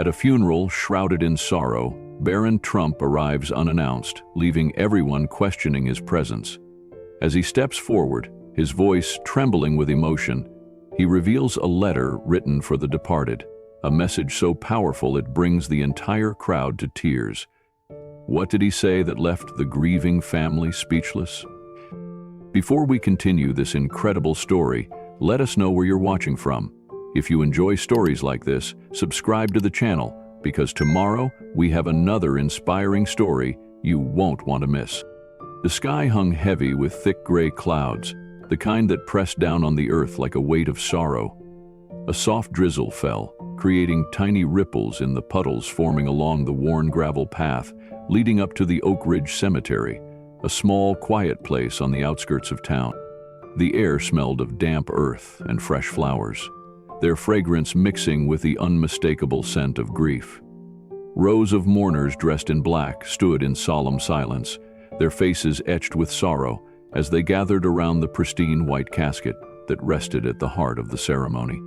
At a funeral shrouded in sorrow, Barron Trump arrives unannounced, leaving everyone questioning his presence. As he steps forward, his voice trembling with emotion, he reveals a letter written for the departed, a message so powerful it brings the entire crowd to tears. What did he say that left the grieving family speechless? Before we continue this incredible story, let us know where you're watching from. If you enjoy stories like this, subscribe to the channel, because tomorrow we have another inspiring story you won't want to miss. The sky hung heavy with thick gray clouds, the kind that pressed down on the earth like a weight of sorrow. A soft drizzle fell, creating tiny ripples in the puddles forming along the worn gravel path leading up to the Oak Ridge Cemetery, a small, quiet place on the outskirts of town. The air smelled of damp earth and fresh flowers, their fragrance mixing with the unmistakable scent of grief. Rows of mourners dressed in black stood in solemn silence, their faces etched with sorrow as they gathered around the pristine white casket that rested at the heart of the ceremony.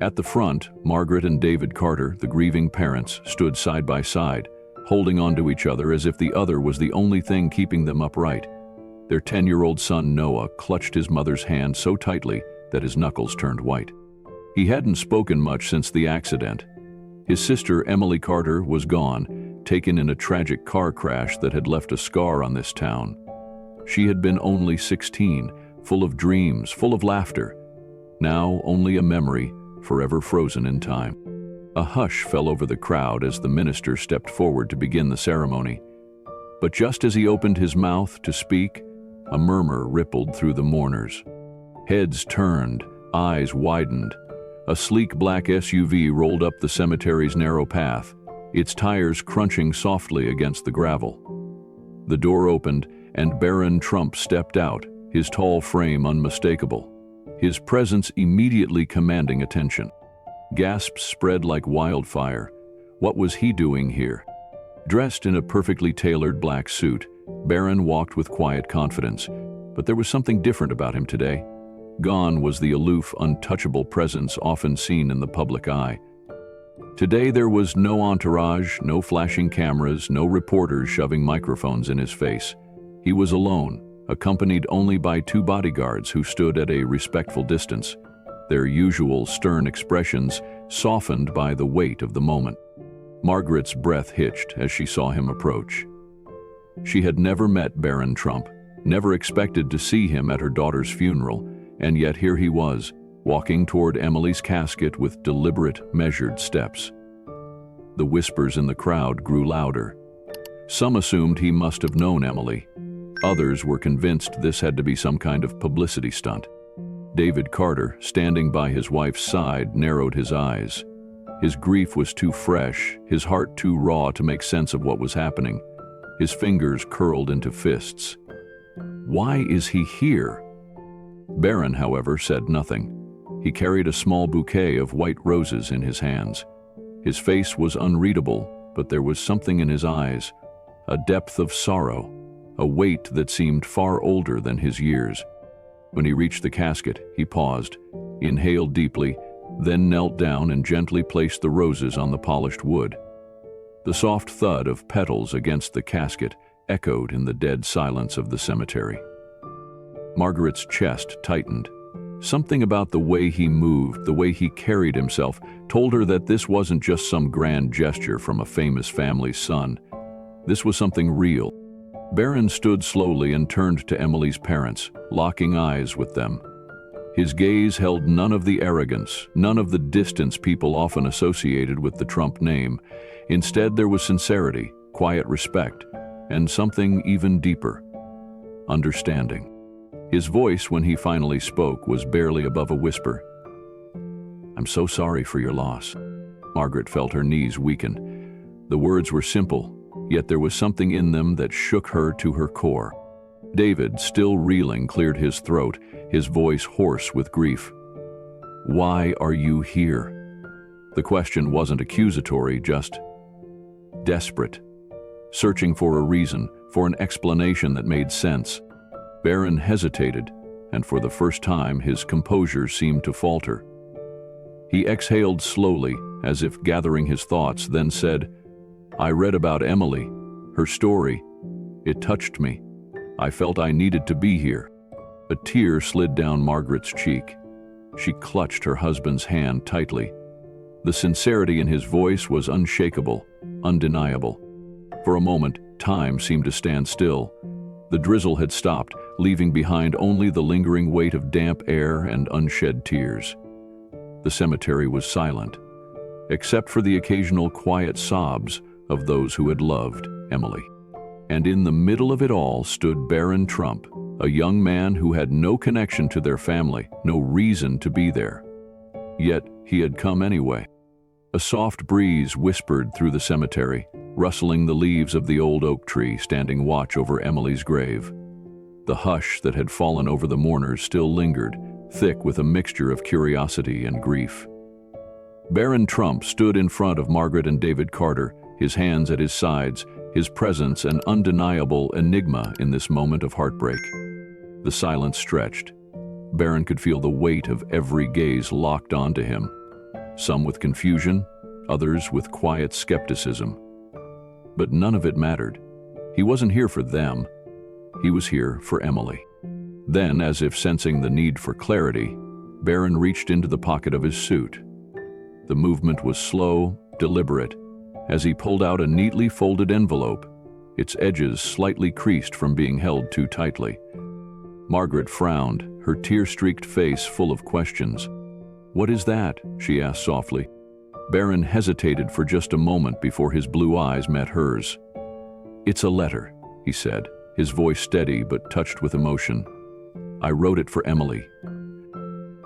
At the front, Margaret and David Carter, the grieving parents, stood side by side, holding onto each other as if the other was the only thing keeping them upright. Their 10-year-old son Noah clutched his mother's hand so tightly that his knuckles turned white. He hadn't spoken much since the accident. His sister Emily Carter was gone, taken in a tragic car crash that had left a scar on this town. She had been only 16, full of dreams, full of laughter. Now only a memory, forever frozen in time. A hush fell over the crowd as the minister stepped forward to begin the ceremony. But just as he opened his mouth to speak, a murmur rippled through the mourners. Heads turned, eyes widened. A sleek black SUV rolled up the cemetery's narrow path, its tires crunching softly against the gravel. The door opened, and Barron Trump stepped out, his tall frame unmistakable, his presence immediately commanding attention. Gasps spread like wildfire. What was he doing here? Dressed in a perfectly tailored black suit, Barron walked with quiet confidence, but there was something different about him today. Gone was the aloof, untouchable presence often seen in the public eye. Today there was no entourage, no flashing cameras, no reporters shoving microphones in his face. He was alone, accompanied only by 2 bodyguards who stood at a respectful distance, their usual stern expressions softened by the weight of the moment. Margaret's breath hitched as she saw him approach. She had never met Barron Trump, never expected to see him at her daughter's funeral, and yet here he was, walking toward Emily's casket with deliberate, measured steps. The whispers in the crowd grew louder. Some assumed he must have known Emily. Others were convinced this had to be some kind of publicity stunt. David Carter, standing by his wife's side, narrowed his eyes. His grief was too fresh, his heart too raw to make sense of what was happening. His fingers curled into fists. Why is he here? Barron, however, said nothing. He carried a small bouquet of white roses in his hands. His face was unreadable, but there was something in his eyes, a depth of sorrow, a weight that seemed far older than his years. When he reached the casket, he paused, inhaled deeply, then knelt down and gently placed the roses on the polished wood. The soft thud of petals against the casket echoed in the dead silence of the cemetery. Margaret's chest tightened. Something about the way he moved, the way he carried himself, told her that this wasn't just some grand gesture from a famous family's son. This was something real. Barron stood slowly and turned to Emily's parents, locking eyes with them. His gaze held none of the arrogance, none of the distance people often associated with the Trump name. Instead, there was sincerity, quiet respect, and something even deeper: understanding. His voice, when he finally spoke, was barely above a whisper. "I'm so sorry for your loss." Margaret felt her knees weaken. The words were simple, yet there was something in them that shook her to her core. David, still reeling, cleared his throat, his voice hoarse with grief. "Why are you here?" The question wasn't accusatory, just desperate, searching for a reason, for an explanation that made sense. Barron hesitated, and for the first time his composure seemed to falter. He exhaled slowly, as if gathering his thoughts, then said, "I read about Emily, her story. It touched me. I felt I needed to be here." A tear slid down Margaret's cheek. She clutched her husband's hand tightly. The sincerity in his voice was unshakable, undeniable. For a moment, time seemed to stand still. The drizzle had stopped, leaving behind only the lingering weight of damp air and unshed tears. The cemetery was silent, except for the occasional quiet sobs of those who had loved Emily. And in the middle of it all stood Barron Trump, a young man who had no connection to their family, no reason to be there. Yet he had come anyway. A soft breeze whispered through the cemetery, rustling the leaves of the old oak tree standing watch over Emily's grave. The hush that had fallen over the mourners still lingered, thick with a mixture of curiosity and grief. Barron Trump stood in front of Margaret and David Carter, his hands at his sides, his presence an undeniable enigma in this moment of heartbreak. The silence stretched. Barron could feel the weight of every gaze locked onto him, some with confusion, others with quiet skepticism. But none of it mattered. He wasn't here for them. He was here for Emily. Then, as if sensing the need for clarity, Barron reached into the pocket of his suit. The movement was slow, deliberate, as he pulled out a neatly folded envelope, its edges slightly creased from being held too tightly. Margaret frowned, her tear-streaked face full of questions. "What is that?" she asked softly. Barron hesitated for just a moment before his blue eyes met hers. "It's a letter," he said, his voice steady but touched with emotion. "I wrote it for Emily."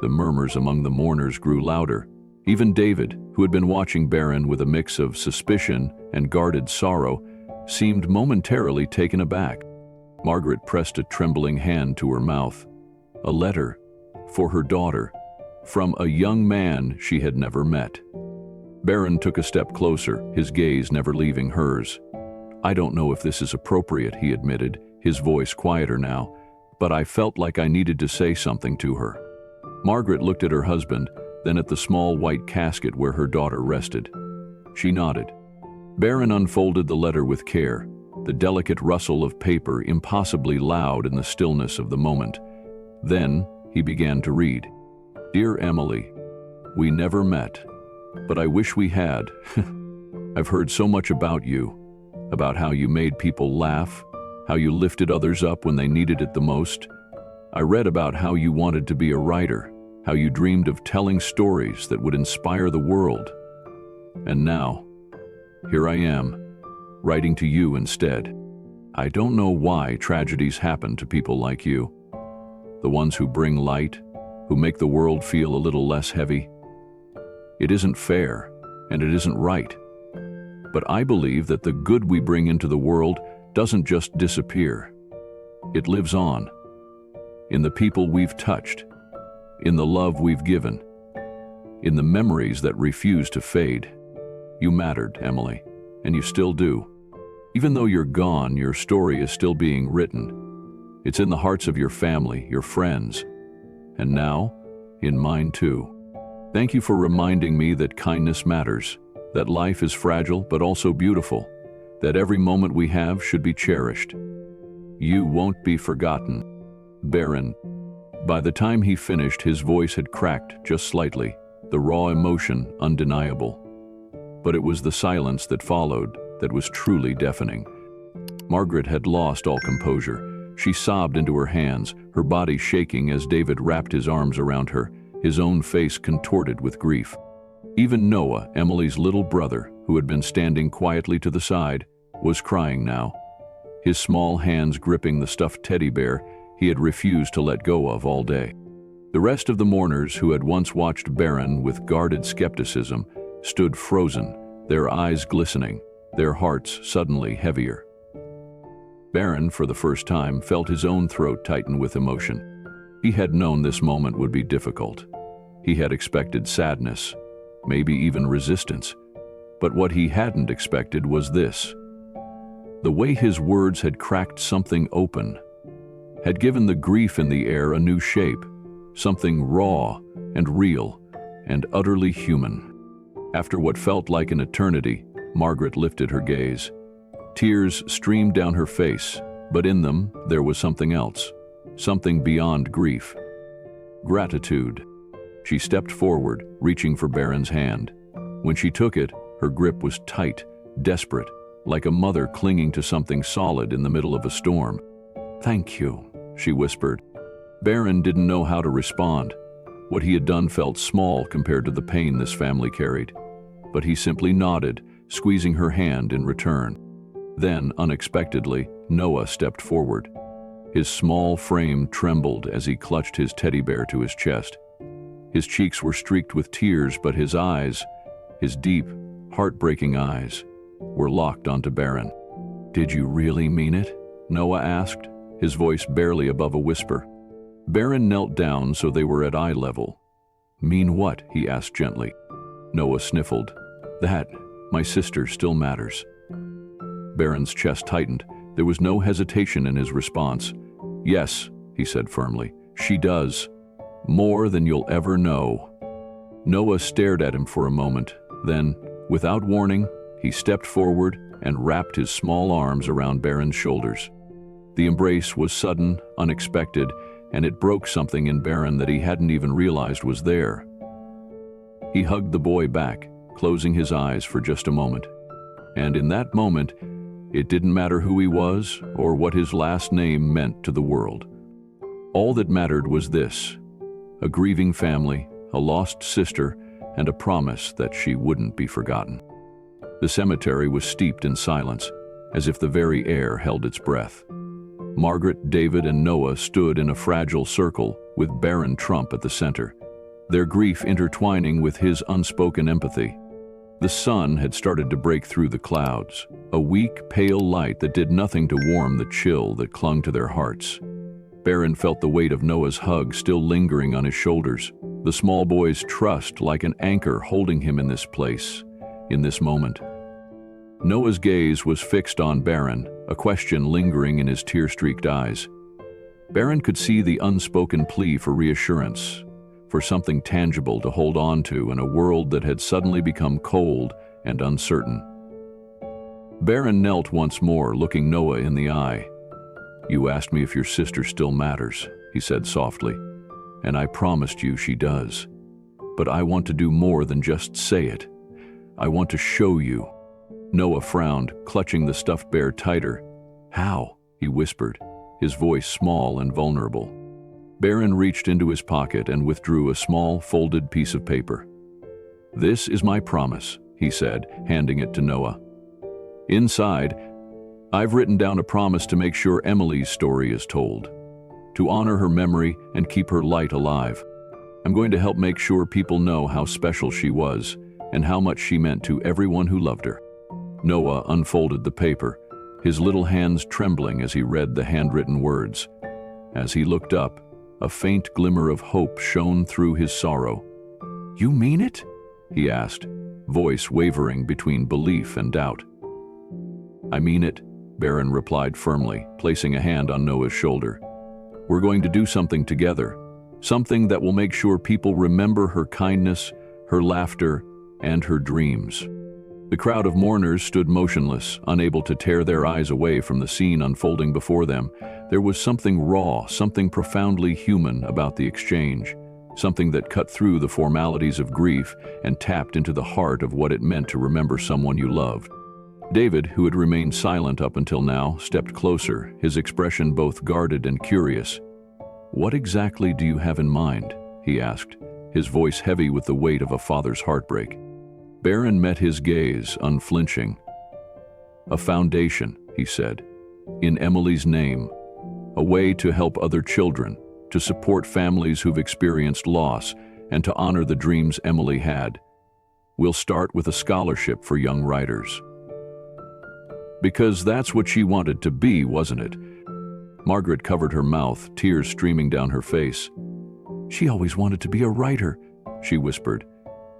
The murmurs among the mourners grew louder. Even David, who had been watching Barron with a mix of suspicion and guarded sorrow, seemed momentarily taken aback. Margaret pressed a trembling hand to her mouth. A letter for her daughter, from a young man she had never met. Barron took a step closer, his gaze never leaving hers. "I don't know if this is appropriate," he admitted, his voice quieter now, "but I felt like I needed to say something to her." Margaret looked at her husband, then at the small white casket where her daughter rested. She nodded. Barron unfolded the letter with care, the delicate rustle of paper impossibly loud in the stillness of the moment. Then he began to read. "Dear Emily, we never met, but I wish we had. I've heard so much about you, about how you made people laugh, how you lifted others up when they needed it the most. I read about how you wanted to be a writer, how you dreamed of telling stories that would inspire the world. And now, here I am, writing to you instead. I don't know why tragedies happen to people like you, the ones who bring light, who make the world feel a little less heavy. It isn't fair, and it isn't right. But I believe that the good we bring into the world doesn't just disappear. It lives on, in the people we've touched, in the love we've given, in the memories that refuse to fade. You mattered, Emily, and you still do. Even though you're gone, your story is still being written. It's in the hearts of your family, your friends, and now, in mine too. Thank you for reminding me that kindness matters, that life is fragile but also beautiful, that every moment we have should be cherished. You won't be forgotten. Barron." By the time he finished, his voice had cracked just slightly, the raw emotion undeniable. But it was the silence that followed that was truly deafening. Margaret had lost all composure. She sobbed into her hands, her body shaking as David wrapped his arms around her, his own face contorted with grief. Even Noah, Emily's little brother, who had been standing quietly to the side, was crying now, his small hands gripping the stuffed teddy bear he had refused to let go of all day. The rest of the mourners, who had once watched Barron with guarded skepticism, stood frozen, their eyes glistening, their hearts suddenly heavier. Barron, for the first time, felt his own throat tighten with emotion. He had known this moment would be difficult. He had expected sadness, maybe even resistance. But what he hadn't expected was this. The way his words had cracked something open, had given the grief in the air a new shape, something raw and real and utterly human. After what felt like an eternity, Margaret lifted her gaze. Tears streamed down her face, but in them there was something else, something beyond grief. Gratitude. She stepped forward, reaching for Barron's hand. When she took it, her grip was tight, desperate, like a mother clinging to something solid in the middle of a storm. "Thank you," she whispered. Barron didn't know how to respond. What he had done felt small compared to the pain this family carried. But he simply nodded, squeezing her hand in return. Then, unexpectedly, Noah stepped forward. His small frame trembled as he clutched his teddy bear to his chest. His cheeks were streaked with tears, but his eyes, his deep, heartbreaking eyes, were locked onto Barron. "Did you really mean it?" Noah asked, his voice barely above a whisper. Barron knelt down so they were at eye level. "Mean what?" he asked gently. Noah sniffled. "That, my sister, still matters." Barron's chest tightened. There was no hesitation in his response. "Yes," he said firmly, "she does. More than you'll ever know." Noah stared at him for a moment. Then, without warning, he stepped forward and wrapped his small arms around Barron's shoulders. The embrace was sudden, unexpected, and it broke something in Barron that he hadn't even realized was there. He hugged the boy back, closing his eyes for just a moment. And in that moment, it didn't matter who he was or what his last name meant to the world. All that mattered was this: a grieving family, a lost sister, and a promise that she wouldn't be forgotten. The cemetery was steeped in silence, as if the very air held its breath. Margaret, David, and Noah stood in a fragile circle with Barron Trump at the center, their grief intertwining with his unspoken empathy. The sun had started to break through the clouds, a weak, pale light that did nothing to warm the chill that clung to their hearts. Barron felt the weight of Noah's hug still lingering on his shoulders, the small boy's trust like an anchor holding him in this place, in this moment. Noah's gaze was fixed on Barron, a question lingering in his tear-streaked eyes. Barron could see the unspoken plea for reassurance, for something tangible to hold on to in a world that had suddenly become cold and uncertain. Barron knelt once more, looking Noah in the eye. "You asked me if your sister still matters," he said softly, "and I promised you she does. But I want to do more than just say it. I want to show you." Noah frowned, clutching the stuffed bear tighter. "How?" he whispered, his voice small and vulnerable. Barron reached into his pocket and withdrew a small, folded piece of paper. "This is my promise," he said, handing it to Noah. "Inside, I've written down a promise to make sure Emily's story is told, to honor her memory and keep her light alive. I'm going to help make sure people know how special she was and how much she meant to everyone who loved her." Noah unfolded the paper, his little hands trembling as he read the handwritten words. As he looked up, a faint glimmer of hope shone through his sorrow. "You mean it?" he asked, voice wavering between belief and doubt. "I mean it," Barron replied firmly, placing a hand on Noah's shoulder. "We're going to do something together, something that will make sure people remember her kindness, her laughter, and her dreams." The crowd of mourners stood motionless, unable to tear their eyes away from the scene unfolding before them. There was something raw, something profoundly human about the exchange, something that cut through the formalities of grief and tapped into the heart of what it meant to remember someone you loved. David, who had remained silent up until now, stepped closer, his expression both guarded and curious. "What exactly do you have in mind?" he asked, his voice heavy with the weight of a father's heartbreak. Barron met his gaze, unflinching. "A foundation," he said, "in Emily's name. A way to help other children, to support families who've experienced loss, and to honor the dreams Emily had. We'll start with a scholarship for young writers." Because that's what she wanted to be, wasn't it? Margaret covered her mouth, tears streaming down her face. "She always wanted to be a writer," she whispered.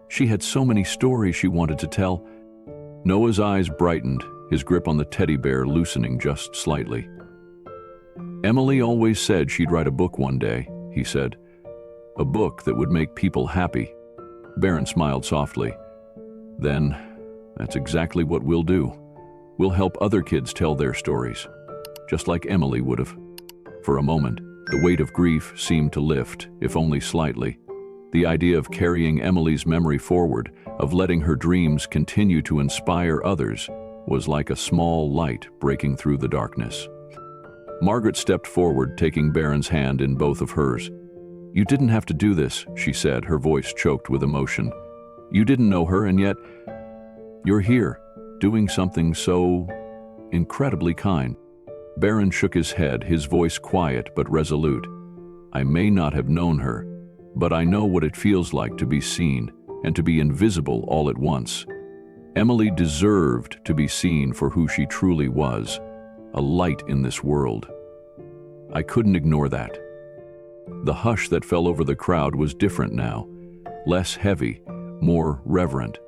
"She had so many stories she wanted to tell." Noah's eyes brightened, his grip on the teddy bear loosening just slightly. "Emily always said she'd write a book one day," he said. "A book that would make people happy." Barron smiled softly. Then, that's exactly what we'll do. We'll help other kids tell their stories, just like Emily would have. For a moment, the weight of grief seemed to lift, if only slightly. The idea of carrying Emily's memory forward, of letting her dreams continue to inspire others, was like a small light breaking through the darkness. Margaret stepped forward, taking Barron's hand in both of hers. "You didn't have to do this," she said, her voice choked with emotion. "You didn't know her, and yet you're here, doing something so incredibly kind." Barron shook his head, his voice quiet but resolute. "I may not have known her, but I know what it feels like to be seen and to be invisible all at once. Emily deserved to be seen for who she truly was, a light in this world. I couldn't ignore that." The hush that fell over the crowd was different now, less heavy, more reverent.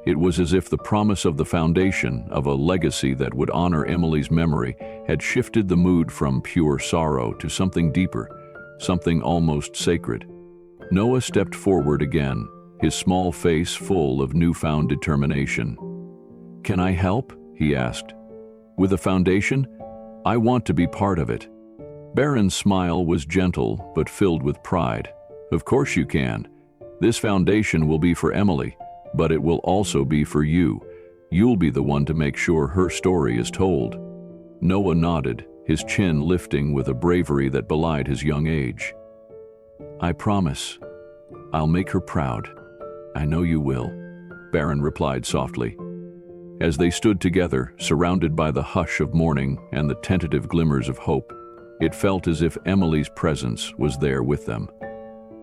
It was as if the promise of the foundation of a legacy that would honor Emily's memory had shifted the mood from pure sorrow to something deeper, something almost sacred. Noah stepped forward again, his small face full of newfound determination. "Can I help?" he asked. "With a foundation? I want to be part of it." Barron's smile was gentle but filled with pride. "Of course you can. This foundation will be for Emily, but it will also be for you. You'll be the one to make sure her story is told." Noah nodded, his chin lifting with a bravery that belied his young age. "I promise. I'll make her proud." "I know you will," Barron replied softly. As they stood together, surrounded by the hush of mourning and the tentative glimmers of hope, it felt as if Emily's presence was there with them.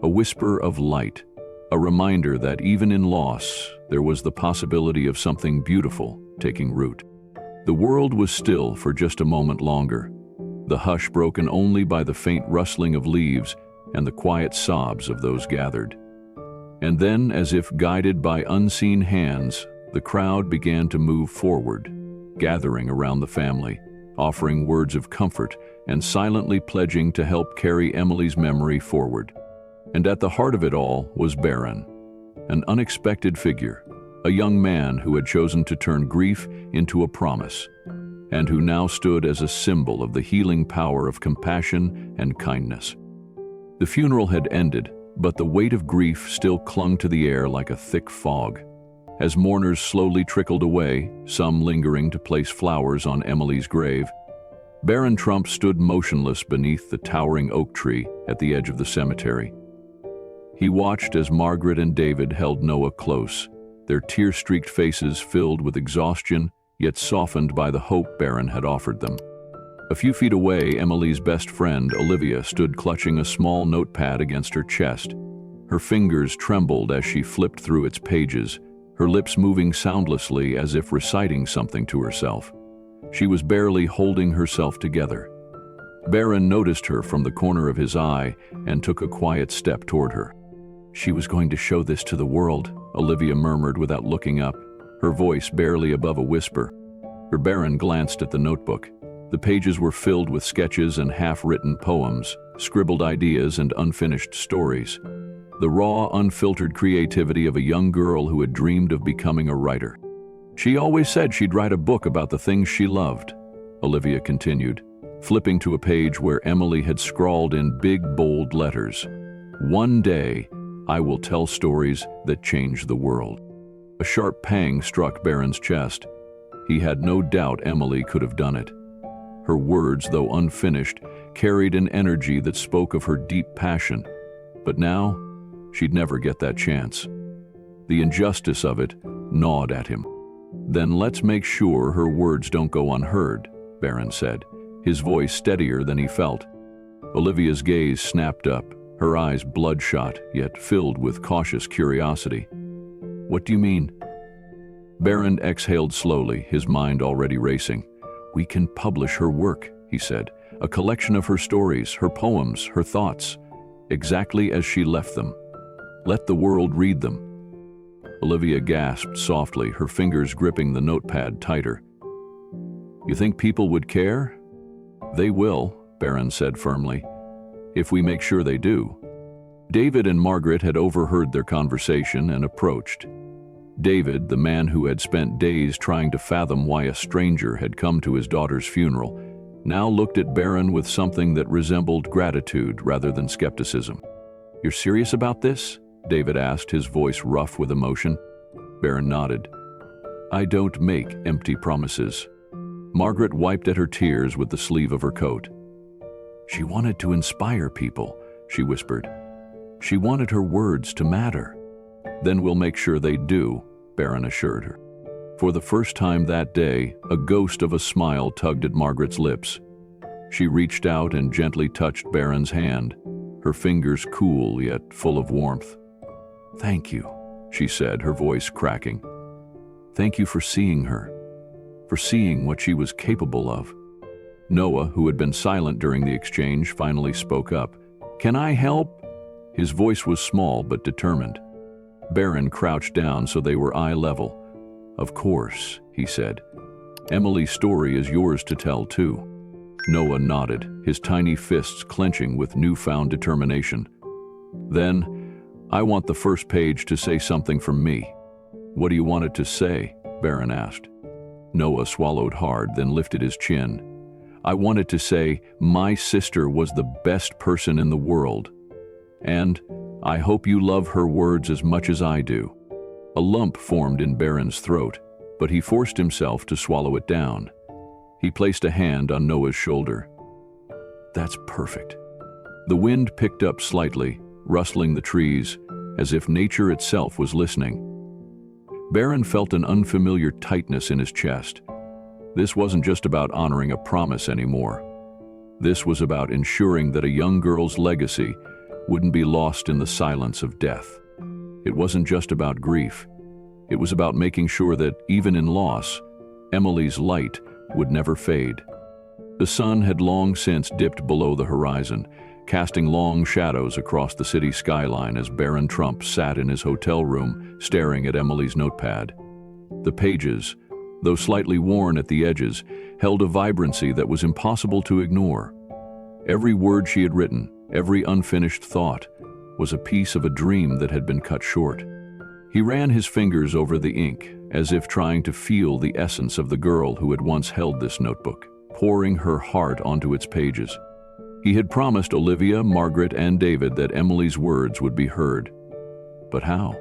A whisper of light, a reminder that even in loss, there was the possibility of something beautiful taking root. The world was still for just a moment longer, the hush broken only by the faint rustling of leaves and the quiet sobs of those gathered. And then, as if guided by unseen hands, the crowd began to move forward, gathering around the family, offering words of comfort and silently pledging to help carry Emily's memory forward. And at the heart of it all was Barron, an unexpected figure, a young man who had chosen to turn grief into a promise, and who now stood as a symbol of the healing power of compassion and kindness. The funeral had ended, but the weight of grief still clung to the air like a thick fog. As mourners slowly trickled away, some lingering to place flowers on Emily's grave, Barron Trump stood motionless beneath the towering oak tree at the edge of the cemetery. He watched as Margaret and David held Noah close, their tear-streaked faces filled with exhaustion, yet softened by the hope Barron had offered them. A few feet away, Emily's best friend, Olivia, stood clutching a small notepad against her chest. Her fingers trembled as she flipped through its pages, her lips moving soundlessly as if reciting something to herself. She was barely holding herself together. Barron noticed her from the corner of his eye and took a quiet step toward her. "She was going to show this to the world," Olivia murmured without looking up, her voice barely above a whisper. Barron glanced at the notebook. The pages were filled with sketches and half-written poems, scribbled ideas and unfinished stories. The raw, unfiltered creativity of a young girl who had dreamed of becoming a writer. "She always said she'd write a book about the things she loved," Olivia continued, flipping to a page where Emily had scrawled in big, bold letters, "One day, I will tell stories that change the world." A sharp pang struck Barron's chest. He had no doubt Emily could have done it. Her words, though unfinished, carried an energy that spoke of her deep passion. But now, she'd never get that chance. The injustice of it gnawed at him. "Then let's make sure her words don't go unheard," Barron said, his voice steadier than he felt. Olivia's gaze snapped up, her eyes bloodshot, yet filled with cautious curiosity. "What do you mean?" Barron exhaled slowly, his mind already racing. "We can publish her work," he said, "a collection of her stories, her poems, her thoughts, exactly as she left them. Let the world read them." Olivia gasped softly, her fingers gripping the notepad tighter. "You think people would care?" "They will," Barron said firmly, "if we make sure they do." David and Margaret had overheard their conversation and approached. David, the man who had spent days trying to fathom why a stranger had come to his daughter's funeral, now looked at Barron with something that resembled gratitude rather than skepticism. "You're serious about this?" David asked, his voice rough with emotion. Barron nodded. "I don't make empty promises." Margaret wiped at her tears with the sleeve of her coat. "She wanted to inspire people," she whispered. "She wanted her words to matter." "Then we'll make sure they do," Barron assured her. For the first time that day, a ghost of a smile tugged at Margaret's lips. She reached out and gently touched Barron's hand, her fingers cool yet full of warmth. "Thank you," she said, her voice cracking. "Thank you for seeing her, for seeing what she was capable of." Noah, who had been silent during the exchange, finally spoke up. "Can I help?" His voice was small but determined. Barron crouched down so they were eye level. "Of course," he said. "Emily's story is yours to tell too." Noah nodded, his tiny fists clenching with newfound determination. "Then, I want the first page to say something from me." "What do you want it to say?" Barron asked. Noah swallowed hard, then lifted his chin. "I want it to say, my sister was the best person in the world. And I hope you love her words as much as I do." A lump formed in Barron's throat, but he forced himself to swallow it down. He placed a hand on Noah's shoulder. "That's perfect." The wind picked up slightly, rustling the trees, as if nature itself was listening. Barron felt an unfamiliar tightness in his chest. This wasn't just about honoring a promise anymore. This was about ensuring that a young girl's legacy wouldn't be lost in the silence of death. It wasn't just about grief. It was about making sure that, even in loss, Emily's light would never fade. The sun had long since dipped below the horizon, casting long shadows across the city skyline as Barron Trump sat in his hotel room, staring at Emily's notepad. The pages, though slightly worn at the edges, held a vibrancy that was impossible to ignore. Every word she had written, every unfinished thought, was a piece of a dream that had been cut short. He ran his fingers over the ink, as if trying to feel the essence of the girl who had once held this notebook, pouring her heart onto its pages. He had promised Olivia, Margaret, and David that Emily's words would be heard. But how?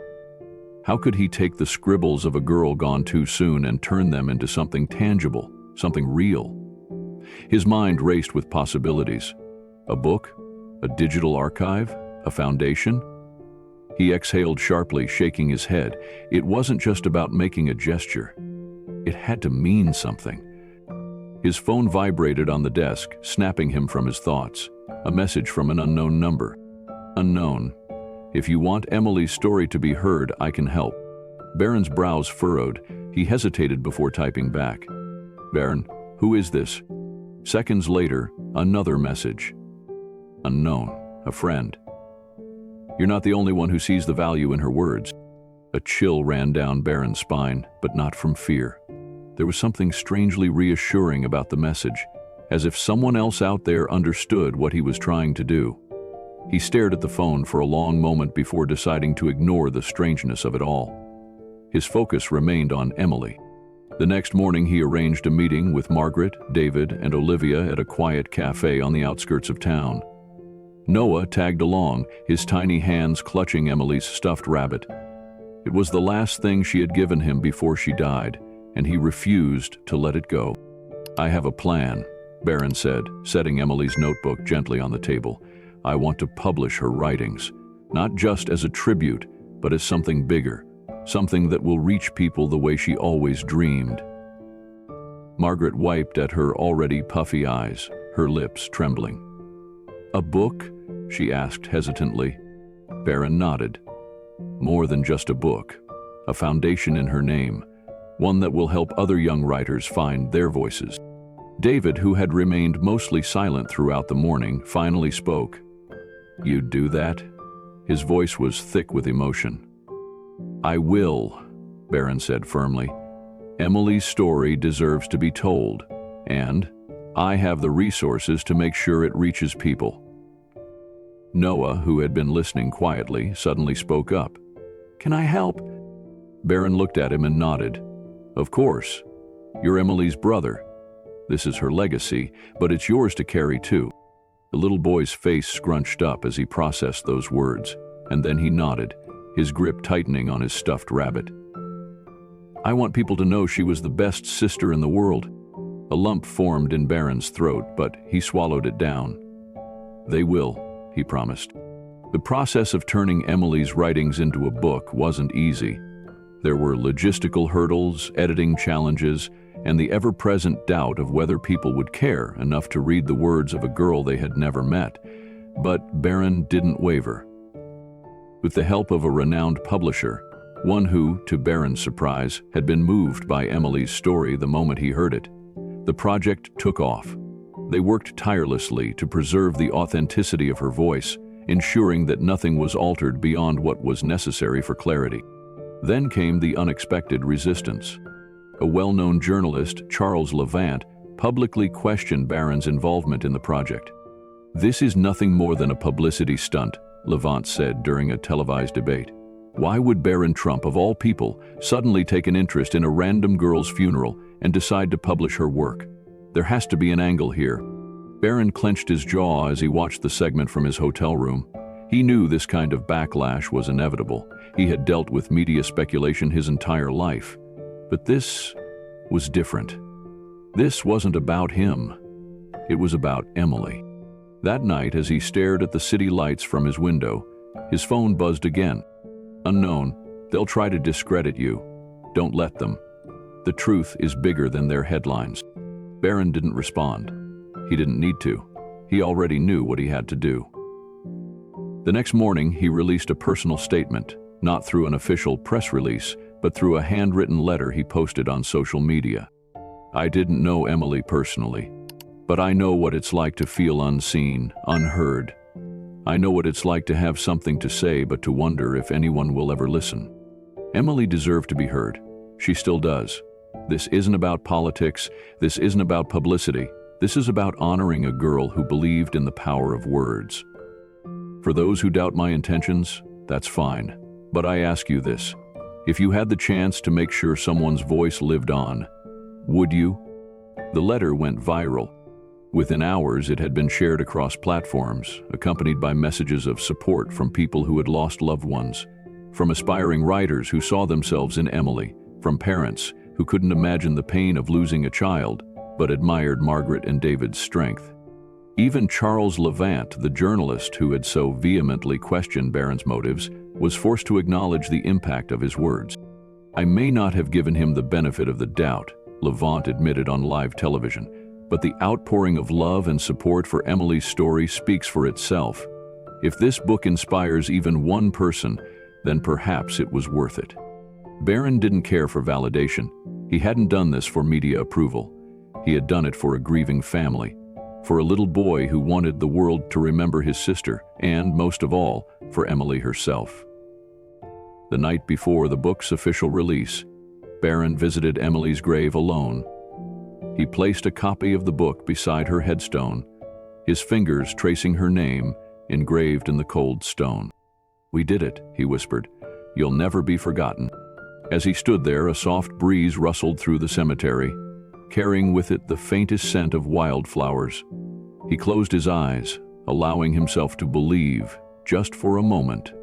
How could he take the scribbles of a girl gone too soon and turn them into something tangible, something real? His mind raced with possibilities. A book? A digital archive? A foundation? He exhaled sharply, shaking his head. It wasn't just about making a gesture. It had to mean something. His phone vibrated on the desk, snapping him from his thoughts. A message from an unknown number. "Unknown. If you want Emily's story to be heard, I can help." Barron's brows furrowed. He hesitated before typing back. "Barron, who is this?" Seconds later, another message. "Unknown. A friend. You're not the only one who sees the value in her words." A chill ran down Barron's spine, but not from fear. There was something strangely reassuring about the message, as if someone else out there understood what he was trying to do. He stared at the phone for a long moment before deciding to ignore the strangeness of it all. His focus remained on Emily. The next morning he arranged a meeting with Margaret, David, and Olivia at a quiet cafe on the outskirts of town. Noah tagged along, his tiny hands clutching Emily's stuffed rabbit. It was the last thing she had given him before she died, and he refused to let it go. "I have a plan," Barron said, setting Emily's notebook gently on the table. "I want to publish her writings, not just as a tribute, but as something bigger, something that will reach people the way she always dreamed." Margaret wiped at her already puffy eyes, her lips trembling. "A book?" she asked hesitantly. Barron nodded. "More than just a book. A foundation in her name. One that will help other young writers find their voices." David, who had remained mostly silent throughout the morning, finally spoke. "You'd do that?" His voice was thick with emotion. "I will," Barron said firmly. "Emily's story deserves to be told, and I have the resources to make sure it reaches people." Noah, who had been listening quietly, suddenly spoke up. "Can I help?" Barron looked at him and nodded. Of course. You're Emily's brother. This is her legacy, but it's yours to carry too. The little boy's face scrunched up as he processed those words, and then he nodded, his grip tightening on his stuffed rabbit. I want people to know she was the best sister in the world. A lump formed in Barron's throat, but he swallowed it down. They will, he promised. The process of turning Emily's writings into a book wasn't easy. There were logistical hurdles, editing challenges, and the ever-present doubt of whether people would care enough to read the words of a girl they had never met. But Barron didn't waver. With the help of a renowned publisher, one who, to Barron's surprise, had been moved by Emily's story the moment he heard it, the project took off. They worked tirelessly to preserve the authenticity of her voice, ensuring that nothing was altered beyond what was necessary for clarity. Then came the unexpected resistance. A well-known journalist, Charles Levant, publicly questioned Barron's involvement in the project. This is nothing more than a publicity stunt, Levant said during a televised debate. Why would Barron Trump, of all people, suddenly take an interest in a random girl's funeral and decide to publish her work? There has to be an angle here. Barron clenched his jaw as he watched the segment from his hotel room. He knew this kind of backlash was inevitable. He had dealt with media speculation his entire life. But this was different. This wasn't about him. It was about Emily. That night, as he stared at the city lights from his window, his phone buzzed again. Unknown, they'll try to discredit you. Don't let them. The truth is bigger than their headlines. Barron didn't respond. He didn't need to. He already knew what he had to do. The next morning, he released a personal statement, not through an official press release, but through a handwritten letter he posted on social media. I didn't know Emily personally, but I know what it's like to feel unseen, unheard. I know what it's like to have something to say but to wonder if anyone will ever listen. Emily deserved to be heard. She still does. This isn't about politics. This isn't about publicity. This is about honoring a girl who believed in the power of words. For those who doubt my intentions, that's fine. But I ask you this. If you had the chance to make sure someone's voice lived on, would you? The letter went viral. Within hours, it had been shared across platforms, accompanied by messages of support from people who had lost loved ones, from aspiring writers who saw themselves in Emily, from parents who couldn't imagine the pain of losing a child, but admired Margaret and David's strength. Even Charles Levant, the journalist who had so vehemently questioned Barron's motives, was forced to acknowledge the impact of his words. I may not have given him the benefit of the doubt, Levant admitted on live television, but the outpouring of love and support for Emily's story speaks for itself. If this book inspires even one person, then perhaps it was worth it. Barron didn't care for validation. He hadn't done this for media approval. He had done it for a grieving family, for a little boy who wanted the world to remember his sister, and, most of all, for Emily herself. The night before the book's official release, Barron visited Emily's grave alone. He placed a copy of the book beside her headstone, his fingers tracing her name engraved in the cold stone. "We did it," he whispered. "You'll never be forgotten." As he stood there, a soft breeze rustled through the cemetery, carrying with it the faintest scent of wildflowers. He closed his eyes, allowing himself to believe, just for a moment,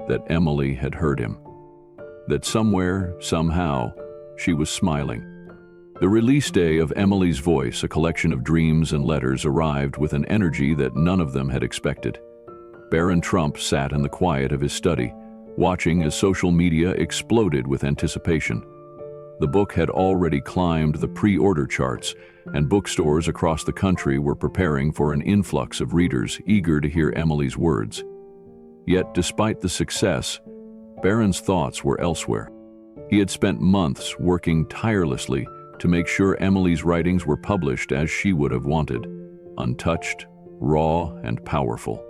that Emily had heard him. That somewhere, somehow, she was smiling. The release day of Emily's Voice, a collection of dreams and letters, arrived with an energy that none of them had expected. Barron Trump sat in the quiet of his study, watching as social media exploded with anticipation. The book had already climbed the pre-order charts, and bookstores across the country were preparing for an influx of readers eager to hear Emily's words. Yet, despite the success, Barron's thoughts were elsewhere. He had spent months working tirelessly to make sure Emily's writings were published as she would have wanted, untouched, raw, and powerful.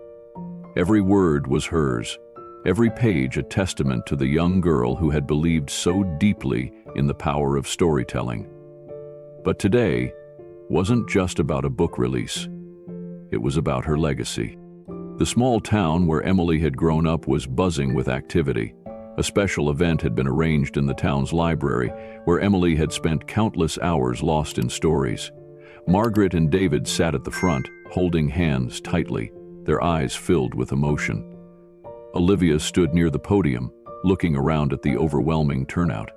Every word was hers, every page a testament to the young girl who had believed so deeply in the power of storytelling. But today wasn't just about a book release. It was about her legacy. The small town where Emily had grown up was buzzing with activity. A special event had been arranged in the town's library, where Emily had spent countless hours lost in stories. Margaret and David sat at the front, holding hands tightly, their eyes filled with emotion. Olivia stood near the podium, looking around at the overwhelming turnout.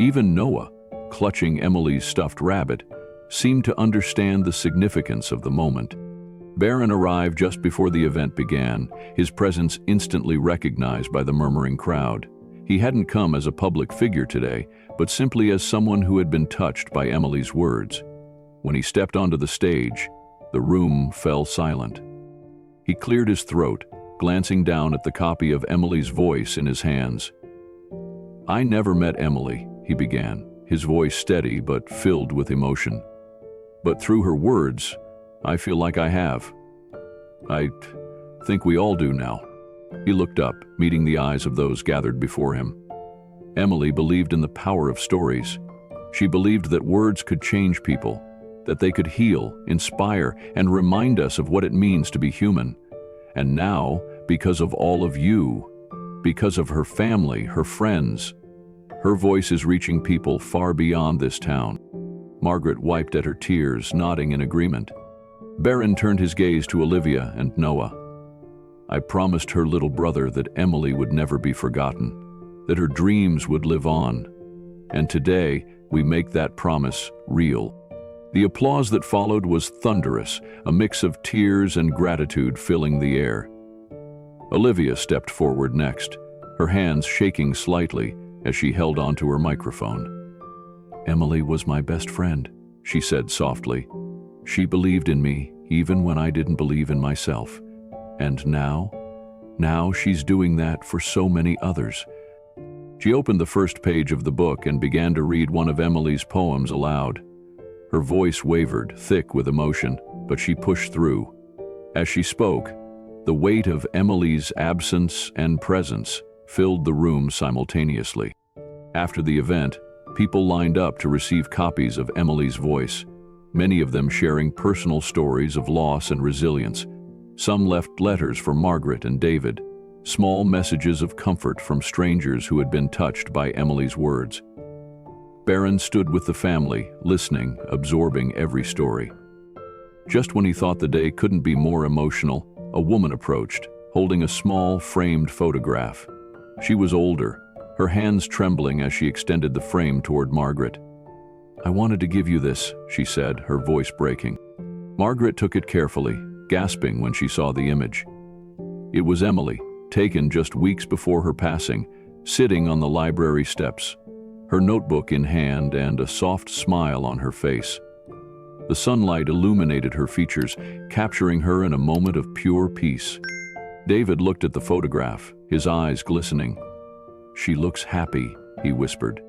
Even Noah, clutching Emily's stuffed rabbit, seemed to understand the significance of the moment. Barron arrived just before the event began, his presence instantly recognized by the murmuring crowd. He hadn't come as a public figure today, but simply as someone who had been touched by Emily's words. When he stepped onto the stage, the room fell silent. He cleared his throat, glancing down at the copy of Emily's voice in his hands. "I never met Emily," he began, his voice steady but filled with emotion. "But through her words, I feel like I have. I think we all do now." He looked up, meeting the eyes of those gathered before him. Emily believed in the power of stories. She believed that words could change people, that they could heal, inspire, and remind us of what it means to be human. And now, because of all of you, because of her family, her friends, her voice is reaching people far beyond this town. Margaret wiped at her tears, nodding in agreement. Barron turned his gaze to Olivia and Noah. "I promised her little brother that Emily would never be forgotten, that her dreams would live on. And today, we make that promise real." The applause that followed was thunderous, a mix of tears and gratitude filling the air. Olivia stepped forward next, her hands shaking slightly as she held onto her microphone. "Emily was my best friend," she said softly. "She believed in me even when I didn't believe in myself. And now she's doing that for so many others." She opened the first page of the book and began to read one of Emily's poems aloud. Her voice wavered, thick with emotion, but she pushed through. As she spoke, the weight of Emily's absence and presence filled the room simultaneously. After the event, people lined up to receive copies of Emily's voice, many of them sharing personal stories of loss and resilience. Some left letters for Margaret and David, small messages of comfort from strangers who had been touched by Emily's words. Barron stood with the family, listening, absorbing every story. Just when he thought the day couldn't be more emotional, a woman approached, holding a small, framed photograph. She was older, her hands trembling as she extended the frame toward Margaret. "I wanted to give you this," she said, her voice breaking. Margaret took it carefully, gasping when she saw the image. It was Emily, taken just weeks before her passing, sitting on the library steps, her notebook in hand and a soft smile on her face. The sunlight illuminated her features, capturing her in a moment of pure peace. David looked at the photograph, his eyes glistening. "She looks happy," he whispered.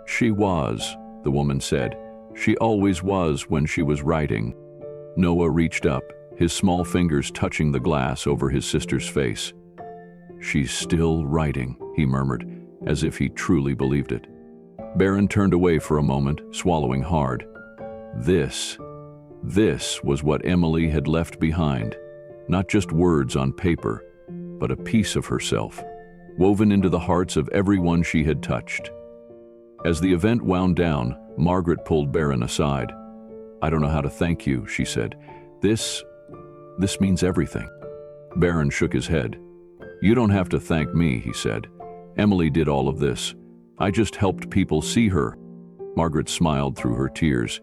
"She was," the woman said. "She always was when she was writing." Noah reached up, his small fingers touching the glass over his sister's face. "She's still writing," he murmured, as if he truly believed it. Barron turned away for a moment, swallowing hard. This was what Emily had left behind, not just words on paper, but a piece of herself, woven into the hearts of everyone she had touched. As the event wound down, Margaret pulled Barron aside. "I don't know how to thank you," she said. This means everything." Barron shook his head. "You don't have to thank me," he said. "Emily did all of this. I just helped people see her." Margaret smiled through her tears.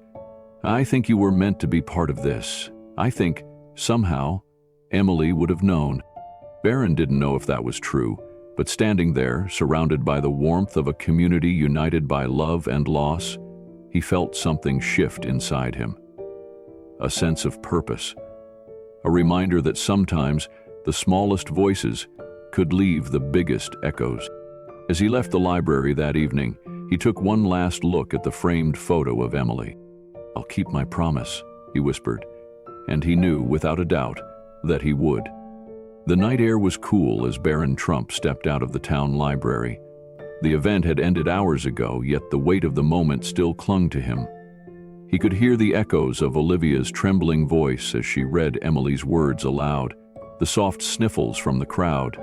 "I think you were meant to be part of this. I think, somehow, Emily would have known." Barron didn't know if that was true, but standing there, surrounded by the warmth of a community united by love and loss, he felt something shift inside him. A sense of purpose. A reminder that sometimes the smallest voices could leave the biggest echoes. As he left the library that evening, he took one last look at the framed photo of Emily. "I'll keep my promise," he whispered, and he knew, without a doubt, that he would. The night air was cool as Barron Trump stepped out of the town library. The event had ended hours ago, yet the weight of the moment still clung to him. He could hear the echoes of Olivia's trembling voice as she read Emily's words aloud, the soft sniffles from the crowd.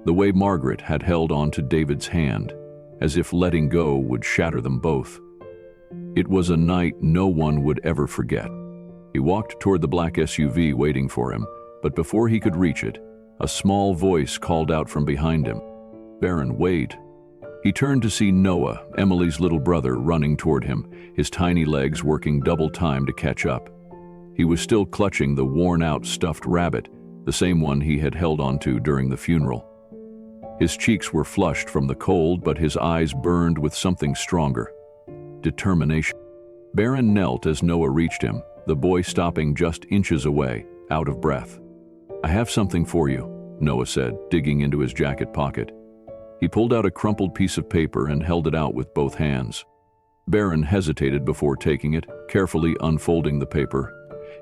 the way Margaret had held on to David's hand, as if letting go would shatter them both. It was a night no one would ever forget. He walked toward the black SUV waiting for him, but before he could reach it, a small voice called out from behind him, "Barron, wait." He turned to see Noah, Emily's little brother, running toward him, his tiny legs working double time to catch up. He was still clutching the worn-out stuffed rabbit, the same one he had held onto during the funeral. His cheeks were flushed from the cold, but his eyes burned with something stronger: determination. Barron knelt as Noah reached him, the boy stopping just inches away, out of breath. "I have something for you," Noah said, digging into his jacket pocket. He pulled out a crumpled piece of paper and held it out with both hands. Barron hesitated before taking it, carefully unfolding the paper.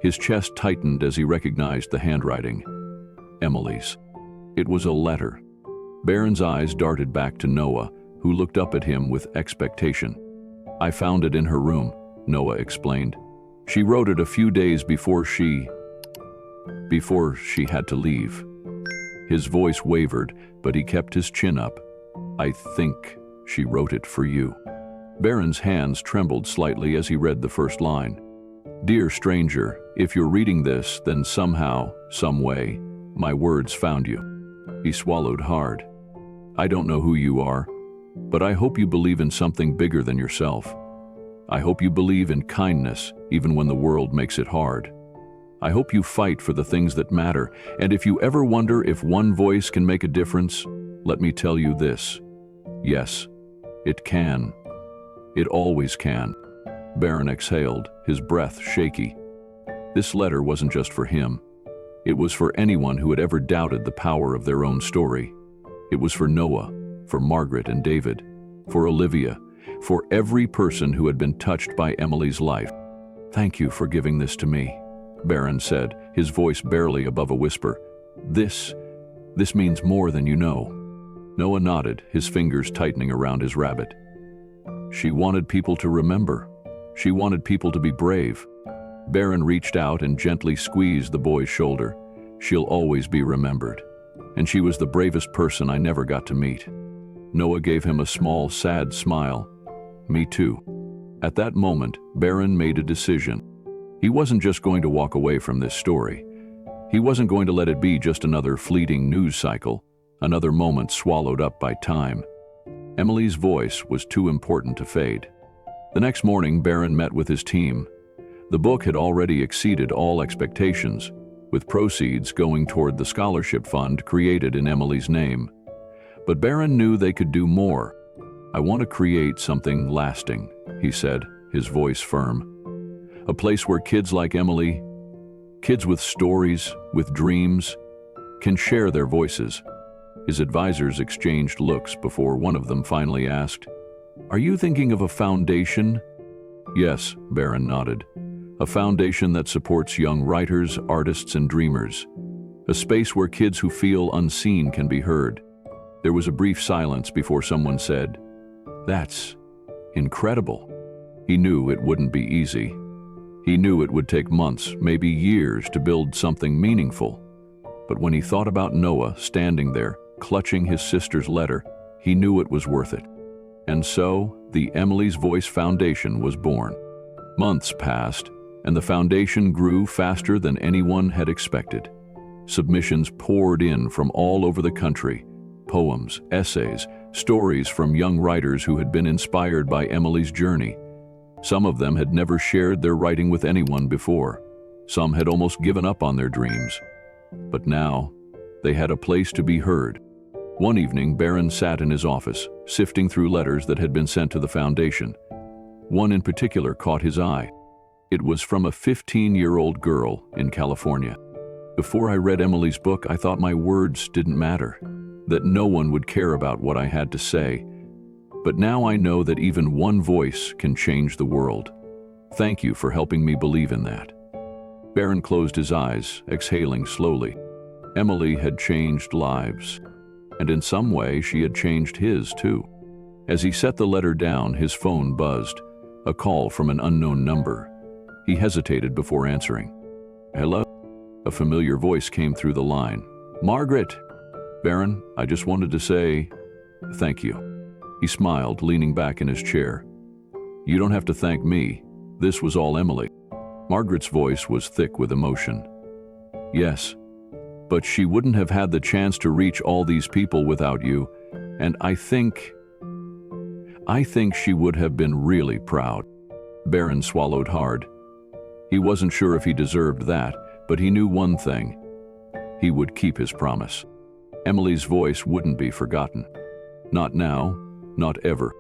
His chest tightened as he recognized the handwriting. Emily's. It was a letter. Barron's eyes darted back to Noah, who looked up at him with expectation. "I found it in her room," Noah explained. "She wrote it a few days before she had to leave." His voice wavered, but he kept his chin up. "I think she wrote it for you." Barron's hands trembled slightly as he read the first line. "Dear stranger, if you're reading this, then somehow, some way, my words found you." He swallowed hard. "I don't know who you are, but I hope you believe in something bigger than yourself. I hope you believe in kindness, even when the world makes it hard. I hope you fight for the things that matter, and if you ever wonder if one voice can make a difference, let me tell you this: yes, it can. It always can." Barron exhaled, his breath shaky. This letter wasn't just for him. It was for anyone who had ever doubted the power of their own story. It was for Noah, for Margaret and David, for Olivia, for every person who had been touched by Emily's life. "Thank you for giving this to me," Barron said, his voice barely above a whisper. This means more than you know." Noah nodded, his fingers tightening around his rabbit. "She wanted people to remember. She wanted people to be brave." Barron reached out and gently squeezed the boy's shoulder. "She'll always be remembered. And she was the bravest person I never got to meet." Noah gave him a small, sad smile. "Me too." At that moment, Barron made a decision. He wasn't just going to walk away from this story. He wasn't going to let it be just another fleeting news cycle, another moment swallowed up by time. Emily's voice was too important to fade. The next morning, Barron met with his team. The book had already exceeded all expectations, with proceeds going toward the scholarship fund created in Emily's name. But Barron knew they could do more. "I want to create something lasting," he said, his voice firm. "A place where kids like Emily, kids with stories, with dreams, can share their voices." His advisors exchanged looks before one of them finally asked, "Are you thinking of a foundation?" "Yes," Barron nodded. "A foundation that supports young writers, artists, and dreamers. A space where kids who feel unseen can be heard." There was a brief silence before someone said, "That's incredible." He knew it wouldn't be easy. He knew it would take months, maybe years, to build something meaningful. But when he thought about Noah standing there, clutching his sister's letter, he knew it was worth it. And so, the Emily's Voice Foundation was born. Months passed, and the foundation grew faster than anyone had expected. Submissions poured in from all over the country: poems, essays, stories from young writers who had been inspired by Emily's journey. Some of them had never shared their writing with anyone before. Some had almost given up on their dreams. But now, they had a place to be heard. One evening, Barron sat in his office, sifting through letters that had been sent to the foundation. One in particular caught his eye. It was from a 15-year-old girl in California. "Before I read Emily's book, I thought my words didn't matter, that no one would care about what I had to say. But now I know that even one voice can change the world. Thank you for helping me believe in that." Barron closed his eyes, exhaling slowly. Emily had changed lives, and in some way she had changed his too. As he set the letter down, his phone buzzed, a call from an unknown number. He hesitated before answering. "Hello?" A familiar voice came through the line. "Margaret!" "Barron, I just wanted to say thank you." He smiled, leaning back in his chair. "You don't have to thank me. This was all Emily." Margaret's voice was thick with emotion. "Yes, but she wouldn't have had the chance to reach all these people without you, and I think she would have been really proud." Barron swallowed hard. He wasn't sure if he deserved that, but he knew one thing. He would keep his promise. Emily's voice wouldn't be forgotten. Not now, not ever.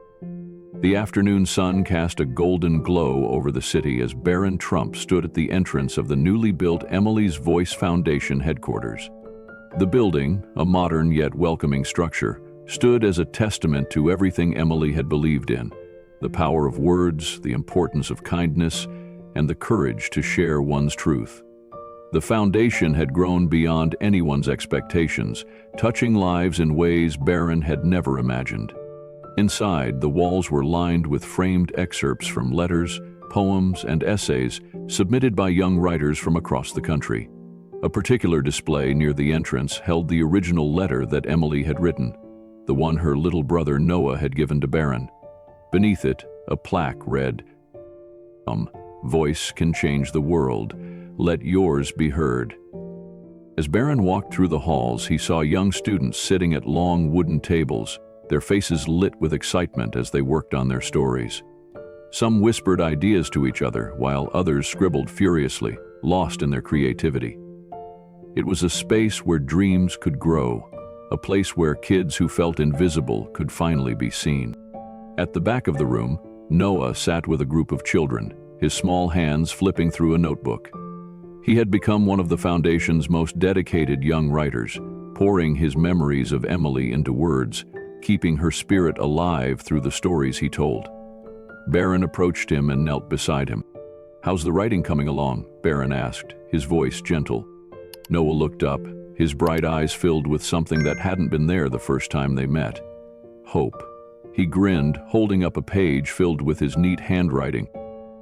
The afternoon sun cast a golden glow over the city as Barron Trump stood at the entrance of the newly built Emily's Voice Foundation headquarters. The building, a modern yet welcoming structure, stood as a testament to everything Emily had believed in: the power of words, the importance of kindness, and the courage to share one's truth. The foundation had grown beyond anyone's expectations, touching lives in ways Barron had never imagined. Inside, the walls were lined with framed excerpts from letters, poems, and essays submitted by young writers from across the country. A particular display near the entrance held the original letter that Emily had written, the one her little brother Noah had given to Barron. Beneath it, a plaque read, "Voice can change the world. Let yours be heard." As Barron walked through the halls, he saw young students sitting at long wooden tables, their faces lit with excitement as they worked on their stories. Some whispered ideas to each other, while others scribbled furiously, lost in their creativity. It was a space where dreams could grow, a place where kids who felt invisible could finally be seen. At the back of the room, Noah sat with a group of children, his small hands flipping through a notebook. He had become one of the Foundation's most dedicated young writers, pouring his memories of Emily into words, keeping her spirit alive through the stories he told. Barron approached him and knelt beside him. "How's the writing coming along?" Barron asked, his voice gentle. Noah looked up, his bright eyes filled with something that hadn't been there the first time they met: hope. He grinned, holding up a page filled with his neat handwriting.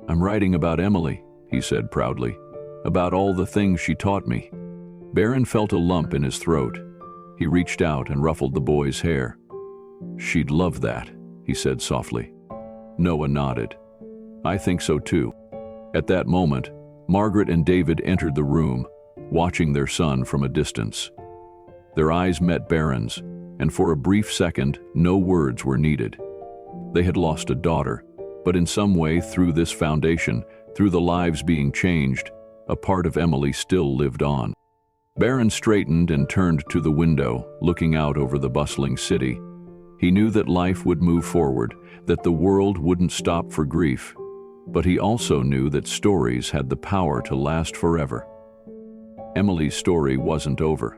"I'm writing about Emily," he said proudly, "about all the things she taught me." Barron felt a lump in his throat. He reached out and ruffled the boy's hair. "She'd love that," he said softly. Noah nodded. "I think so too." At that moment, Margaret and David entered the room, watching their son from a distance. Their eyes met Barron's, and for a brief second, no words were needed. They had lost a daughter, but in some way, through this foundation, through the lives being changed, a part of Emily still lived on. Barron straightened and turned to the window, looking out over the bustling city. He knew that life would move forward, that the world wouldn't stop for grief, but he also knew that stories had the power to last forever. Emily's story wasn't over.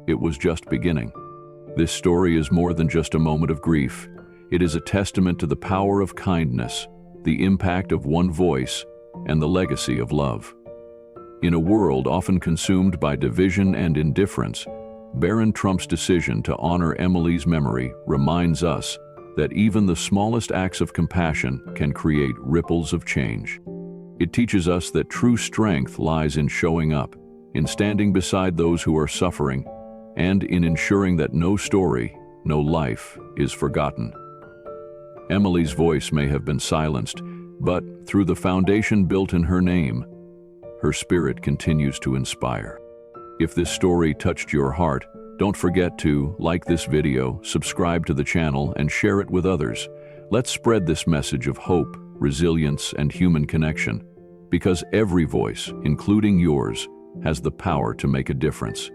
It was just beginning. This story is more than just a moment of grief. It is a testament to the power of kindness, the impact of one voice, and the legacy of love. In a world often consumed by division and indifference, Barron Trump's decision to honor Emily's memory reminds us that even the smallest acts of compassion can create ripples of change. It teaches us that true strength lies in showing up, in standing beside those who are suffering, and in ensuring that no story, no life is forgotten. Emily's voice may have been silenced, but through the foundation built in her name, her spirit continues to inspire. If this story touched your heart, don't forget to like this video, subscribe to the channel, and share it with others. Let's spread this message of hope, resilience, and human connection, because every voice, including yours, has the power to make a difference.